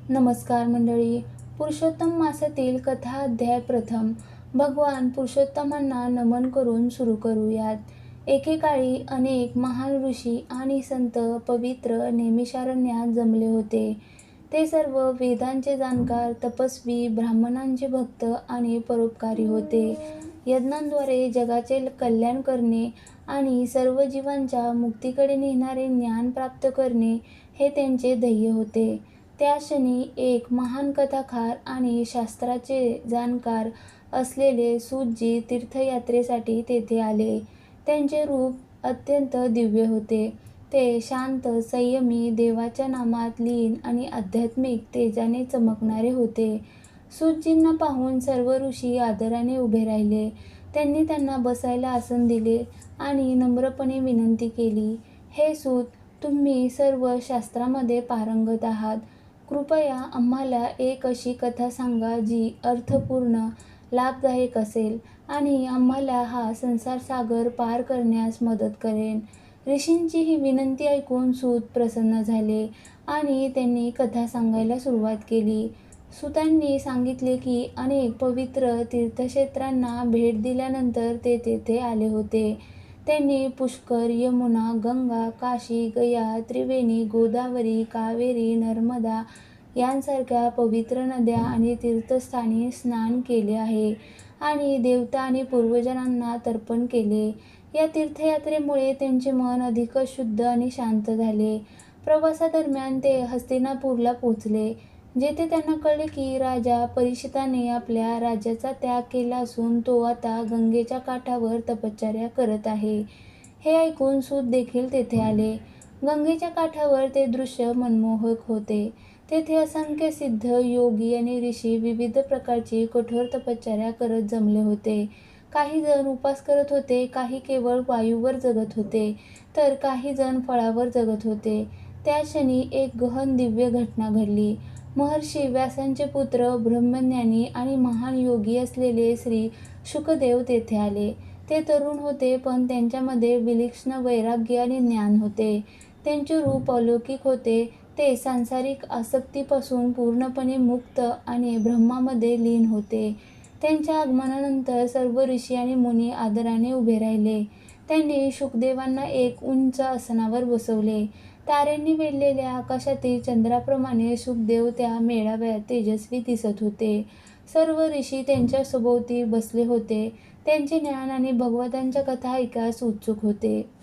नमस्कार मंडळी. पुरुषोत्तम मासातील कथा अध्याय प्रथम. भगवान पुरुषोत्तमांना नमन करून सुरू करूयात. एकेकाळी अनेक महान ऋषी आणि संत पवित्र नैमिषारण्यात जमले होते. ते सर्व वेदांचे जाणकार, तपस्वी, ब्राह्मणांचे भक्त आणि परोपकारी होते. यज्ञांद्वारे जगाचे कल्याण करणे आणि सर्व जीवांच्या मुक्तीकडे नेणारे ज्ञान प्राप्त करणे हे त्यांचे ध्येय होते. त्या क्षणी एक महान कथाकार आणि शास्त्राचे जाणकार असलेले सूतजी तीर्थयात्रेसाठी तेथे आले. त्यांचे रूप अत्यंत दिव्य होते. ते शांत, संयमी, देवाच्या नामात लीन आणि आध्यात्मिक तेजाने चमकणारे होते. सूतजींना पाहून सर्व ऋषी आदराने उभे राहिले. त्यांनी त्यांना बसायला आसन दिले आणि नम्रपणे विनंती केली, "हे सूत, तुम्ही सर्व शास्त्रामध्ये पारंगत आहात. कृपया आम्हाला एक अशी कथा सांगा जी अर्थपूर्ण, लाभदायक असेल आणि आम्हाला हा संसारसागर पार करण्यास मदत करेल." ऋषींची ही विनंती ऐकून सूत प्रसन्न झाले आणि त्यांनी कथा सांगायला सुरुवात केली. सूतांनी सांगितले की अनेक पवित्र तीर्थक्षेत्रांना भेट दिल्यानंतर ते तेथे आले होते. त्यांनी पुष्कर, यमुना, गंगा, काशी, गया, त्रिवेणी, गोदावरी, कावेरी, नर्मदा यांसारख्या पवित्र नद्या आणि तीर्थस्थानी स्नान केले आहे आणि देवता आणि पूर्वजांना तर्पण केले. या तीर्थयात्रेमुळे त्यांचे मन अधिकच शुद्ध आणि शांत झाले. प्रवासादरम्यान ते हस्तिनापूरला पोहोचले, जेथे त्यांना कळले की राजा परीक्षिताने आपल्या राज्याचा त्याग केला असून तो आता गंगेच्या काठावर तपश्चर्या करत आहे. हे ऐकून सूत देखील तेथे आले. गंगेच्या काठावर ते दृश्य मनमोहक होते. तेथे असंख्य सिद्ध, योगी आणि ऋषी विविध प्रकारची कठोर तपश्चर्या करत जमले होते. काही जण उपास करत होते, काही केवळ वायूवर जगत होते, तर काही जण फळावर जगत होते. त्या क्षणी एक गहन दिव्य घटना घडली. महर्षी व्यासांचे पुत्र, ब्रह्मज्ञानी आणि महान योगी असलेले श्री शुकदेव तेथे आले. ते तरुण होते, पण त्यांच्यामध्ये विलक्षण वैराग्य आणि ज्ञान होते. त्यांचे रूप अलौकिक होते. ते सांसारिक आसक्तीपासून पूर्णपणे मुक्त आणि ब्रह्मामध्ये लीन होते. त्यांच्या आगमनानंतर सर्व ऋषी आणि मुनी आदराने उभे राहिले. त्यांनी शुकदेवांना एक उंच आसनावर बसवले. ताऱ्यांनी वेढलेल्या आकाशातील चंद्राप्रमाणे शुकदेव त्या मेळाव्यात तेजस्वी दिसत होते. सर्व ऋषी त्यांच्या सभोवती बसले होते. त्यांचे ज्ञान आणि भगवंताच्या कथा ऐकायला उत्सुक होते.